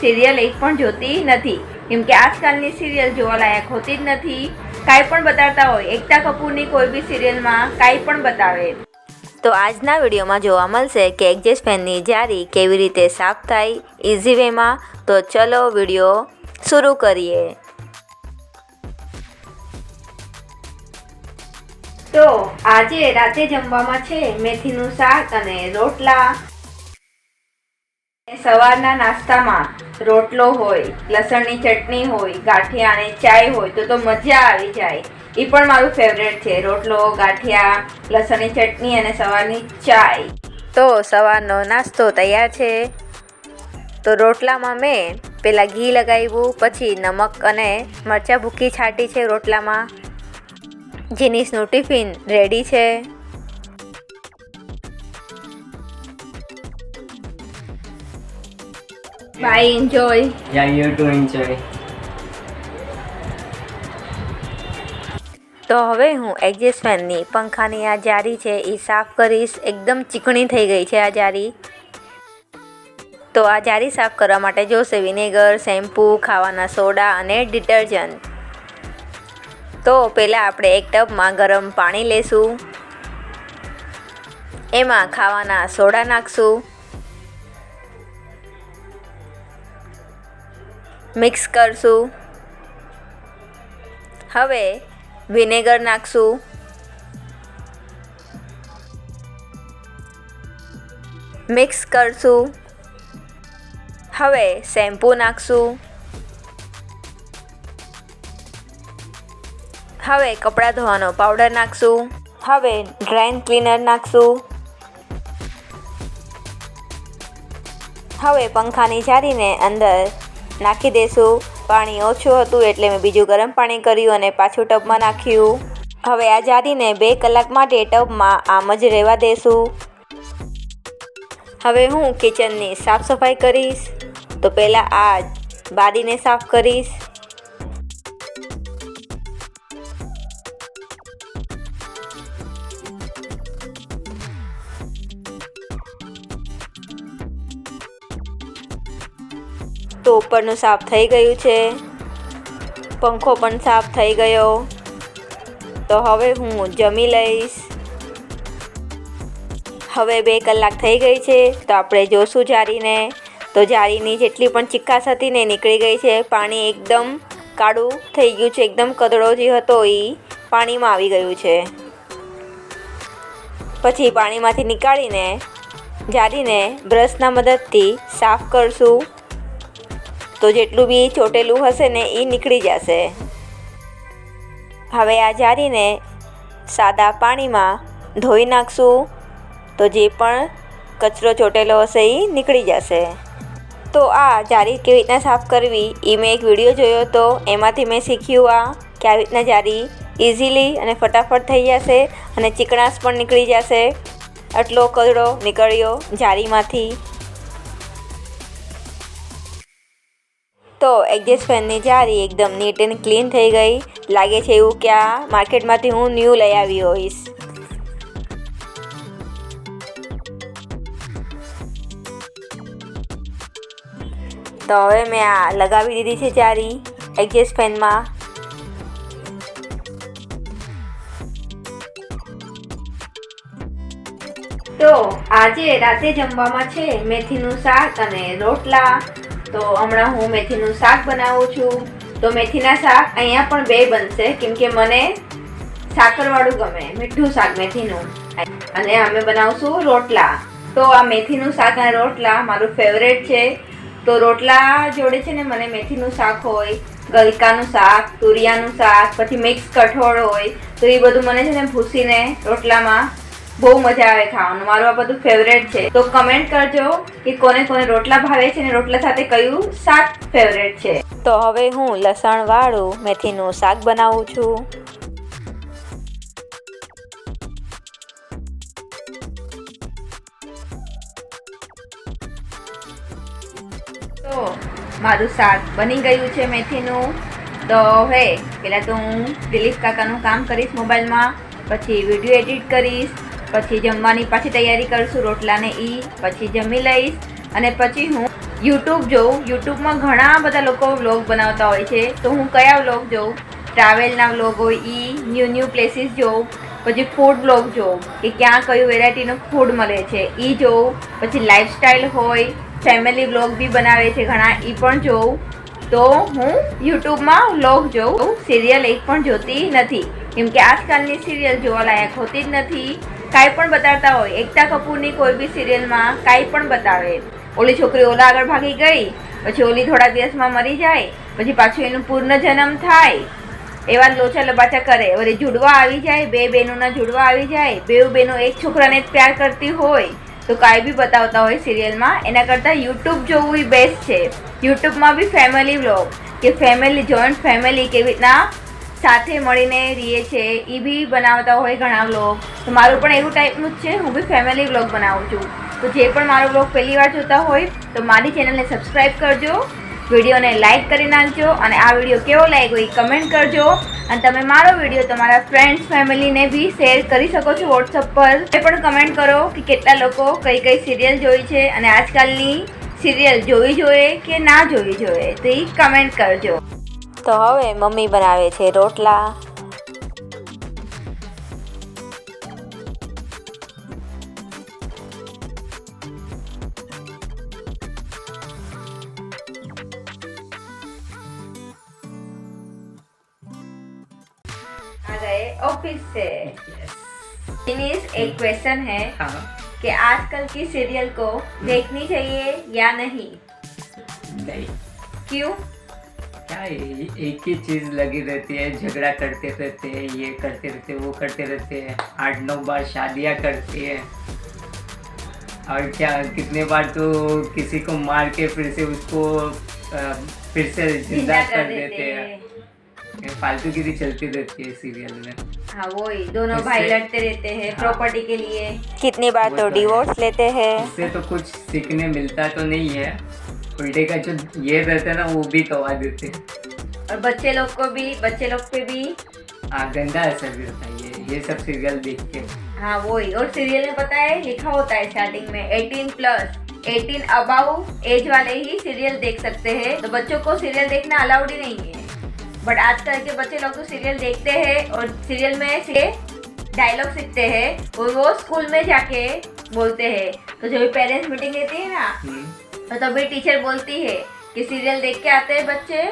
Serial એક પણ જોતી નથી, કેમ કે આજકાલની સિરિયલ જોવાલાયક હોતી જ નથી. કાંઈ પણ બતાવતા હોય, એકતા કપૂરની કોઈ બી સિરિયલમાં કાંઈ પણ બતાવે. તો આજના વિડીયોમાં જોવા મળશે કે એડજસ્ટ ફેનની જારી કેવી રીતે સાફ થાય ઇઝી વેમાં. તો ચલો વિડીયો શરૂ કરીએ. તો આજે રાતે જમવામાં છે મેથીનું શાક અને રોટલા. સવારના નાસ્તામાં રોટલો હોય, લસણની ચટણી હોય, ગાંઠિયા અને ચાય હોય તો મજા આવી જાય. એ પણ મારું ફેવરેટ છે, રોટલો, ગાંઠિયા, લસણની ચટણી અને સવારની ચાય. તો સવારનો નાસ્તો તૈયાર છે. તો રોટલામાં મેં પહેલાં ઘી લગાવ્યું, પછી નમક અને મરચાં ભૂકી છાંટી છે રોટલામાં. જીનીસનું ટિફિન રેડી છે. Bye, enjoy. Yeah, you too enjoy. તો હવે હું એડજસ્ટ ફેનની પંખાની આ જારી છે એ સાફ કરીશ. એકદમ ચીકણી થઈ ગઈ છે આ જારી. તો આ જારી સાફ કરવા માટે જોશે વિનેગર, શેમ્પૂ, ખાવાના સોડા અને ડિટર્જન્ટ. તો પહેલાં આપણે એક ટબમાં ગરમ પાણી લેશું, એમાં ખાવાના સોડા નાખશું, મિક્સ કરશું. હવે વિનેગર નાખશું, મિક્સ કરશું. હવે શેમ્પૂ નાખશું. હવે કપડાં ધોવાનો પાવડર નાખશું. હવે ડ્રાય ક્લીનર નાખશું. હવે પંખાની જારીને અંદર નાખી દેશું. પાણી ઓછું હતું એટલે મેં બીજું ગરમ પાણી કર્યું અને પાછું ટબમાં નાખ્યું. હવે આ જારીને 2 કલાક માટે ટબમાં આમ જ રહેવા દેશું. હવે હું કિચનની સાફ સફાઈ કરીશ. તો પહેલાં આ બારીને સાફ કરીશ. તો ઉપરનું સાફ થઈ ગયું છે, પંખો પણ સાફ થઈ ગયો. તો હવે હું જમી લઈશ. હવે 2 કલાક થઈ ગઈ છે તો આપણે જોશું જારીને. તો જારીની જેટલી પણ ચીકાશ હતી ને નીકળી ગઈ છે. પાણી એકદમ કાળું થઈ ગયું છે, એકદમ કદડો જે હતો એ પાણીમાં આવી ગયું છે. પછી પાણીમાંથી નીકાળીને જારીને બ્રશના મદદથી સાફ કરશું. તો જેટલું બી ચોટેલું હશે ને એ નીકળી જશે. હવે આ જારીને સાદા પાણીમાં ધોઈ નાખશું. તો જે પણ કચરો ચોટેલો હશે એ નીકળી જશે. તો આ જારી કેવી રીતના સાફ કરવી એ મેં એક વિડીયો જોયો હતો, એમાંથી મેં શીખ્યું આ કે આવી રીતના જારી ઇઝીલી અને ફટાફટ થઈ જશે અને ચીકણાશ પણ નીકળી જશે. આટલો કચરો નીકળ્યો જારીમાંથી. તો એડજસ્ટ ફેનની જારી એકદમ નીટ એન્ડ ક્લીન થઈ ગઈ. લાગે છે એવું કે આ માર્કેટમાંથી હું ન્યૂ લઈ આવી હોઈશ. તો હવે મેં આ લગાવી દીધી છે જારી એડજસ્ટ ફેનમાં. તો આજે રાતે જમવામાં છે મેથીનું શાક અને રોટલા. તો હમણાં હું મેથીનું શાક બનાવું છું. તો મેથીના શાક અહીંયા પણ 2 બનશે, કેમ કે મને સાકરવાળું ગમે, મીઠું શાક મેથીનું. અને અમે બનાવશું રોટલા. તો આ મેથીનું શાક અને રોટલા મારું ફેવરેટ છે. તો રોટલા જોડે છે ને મને મેથીનું શાક હોય, ગલકાનું શાક, તુરિયાનું શાક, પછી મિક્સ કઠોળ હોય. તો એ બધું મને છે ને ભૂસીને રોટલામાં બહુ મજા આવે ખાવાનું. મારું આ બધું ફેવરેટ છે. તો કમેન્ટ કરજો કે કોને કોને રોટલા ભાવે છે ને રોટલા સાથે કયું શાક ફેવરેટ છે. તો હવે હું લસણવાળું મેથીનું શાક બનાવું છું. તો મારું શાક બની ગયું છે મેથીનું. તો હવે પહેલાં તો હું દિલીપ કાકાનું કામ કરીશ મોબાઈલમાં, પછી વિડીયો એડિટ કરીશ, પછી જમવાની પાછી તૈયારી કરશું રોટલાને પછી જમી લઈશ અને પછી હું યુટ્યુબ જોઉં. યુટ્યુબમાં ઘણા બધા લોકો વ્લોગ બનાવતા હોય છે, તો હું કયા વ્લોગ જોઉં? ટ્રાવેલના વ્લોગ હોય ન્યૂ પ્લેસીસ જોઉં, પછી ફૂડ વ્લોગ જોઉં કે ક્યાં કયું વેરાયટીનું ફૂડ મળે છે એ જોઉં, પછી લાઈફસ્ટાઈલ હોય, ફેમિલી વ્લોગ બી બનાવે છે ઘણા એ પણ જોઉં. તો હું યુટ્યુબમાં વ્લોગ જોઉં, સિરિયલ એક પણ જોતી નથી, કેમ કે આજકાલની સિરિયલ જોવાલાયક હોતી જ નથી. કાંઈ પણ બતાવતા હોય, એકતા કપૂરની કોઈ બી સિરિયલમાં કાંઈ પણ બતાવે, ઓલી છોકરી ઓલા આગળ ભાગી ગઈ, પછી ઓલી થોડા દિવસમાં મરી જાય, પછી પાછું એનું પૂર્ણજન્મ થાય, એવા લોચા લબાચા કરે. વળી જુડવા આવી જાય, બે બહેનોના જુડવા આવી જાય, બે બહેનો એક છોકરાને જ પ્યાર કરતી હોય, તો કાંઈ બી બતાવતા હોય સિરિયલમાં. એના કરતાં યુટ્યુબ જોવું એ બેસ્ટ છે. યુટ્યુબમાં બી ફેમિલી વ્લોગ કે ફેમિલી જોઈન્ટ ફેમિલી કેવી રીતના સાથે મળીને રહીએ છે એ બી બનાવતા હોય ઘણા વ્લોગ. તો મારું પણ એવું ટાઈપનું જ છે, હું બી ફેમિલી વ્લોગ બનાવું છું. તો જે પણ મારો વ્લોગ પહેલી વાર જોતા હોય તો મારી ચેનલને સબસ્ક્રાઈબ કરજો, વિડીયોને લાઇક કરી નાખજો, અને આ વિડીયો કેવો લાગ્યો એ કમેન્ટ કરજો. અને તમે મારો વિડીયો તમારા ફ્રેન્ડ્સ ફેમિલીને બી શેર કરી શકો છો વોટ્સઅપ પર. એ પણ કમેન્ટ કરો કે કેટલા લોકો કઈ કઈ સિરિયલ જોઈ છે અને આજકાલની સિરિયલ જોવી જોઈએ કે ના જોવી જોઈએ, તો એ કમેન્ટ કરજો. તો હવે મમ્મી બનાવે છે રોટલા. आ गए ऑफिस से। फिनिश एक क्वेश्चन है कि आजकल की सीरियल को देखनी चाहिए या नहीं? क्यों? क्या एक ही चीज लगी रहती है, झगड़ा करते रहते हैं, ये करते रहते हैं, वो करते रहते हैं, 8-9 बार शादियां करते हैं, और क्या कितने बार तो किसी को मार के फिर से उसको फिर से जिंदा कर देते हैं। फालतू की चलती रहती है सीरियल में। हाँ वही, दोनों भाई लड़ते रहते हैं प्रॉपर्टी के लिए, कितनी बार तो डिवोर्स लेते हैं। इससे तो कुछ सीखने मिलता तो नहीं है, उल्टे का जो ये रहता है ना वो भी गवा देते हैं, और बच्चे लोग पे भी गंदा असर गिरता है ये सब सीरियल देख के। हाँ वही, और सीरियल में पता है लिखा होता है स्टार्टिंग में 18+, 18 अबाउ एज वाले ही सीरियल देख सकते हैं, तो बच्चों को सीरियल देखना अलाउड ही नहीं है। बट आजकल के बच्चे लोग तो सीरियल देखते हैं और सीरियल में से डायलॉग सीखते हैं और वो स्कूल में जाके बोलते हैं। तो जब पेरेंट्स मीटिंग रहती है ना, तो तभी टीचर बोलती है कि सीरियल देख के आते हैं बच्चे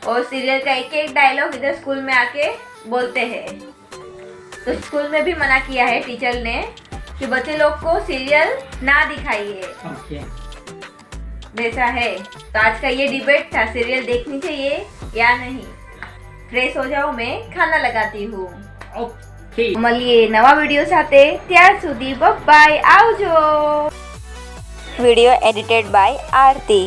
और सीरियल का एक एक डायलॉग इधर स्कूल में आके बोलते हैं। तो स्कूल में भी मना किया है टीचर ने कि बच्चे लोग को सीरियल ना दिखाइए। वैसा है। तो आज का ये डिबेट था, सीरियल देखनी चाहिए या नहीं। ફ્રેશ હો જાઓ, મેં ખાના લગાતી હું. ઓકે, મળીએ નવા વિડીયો સાથે, ત્યાર સુધી બાય, આવજો. Video edited by Aarti.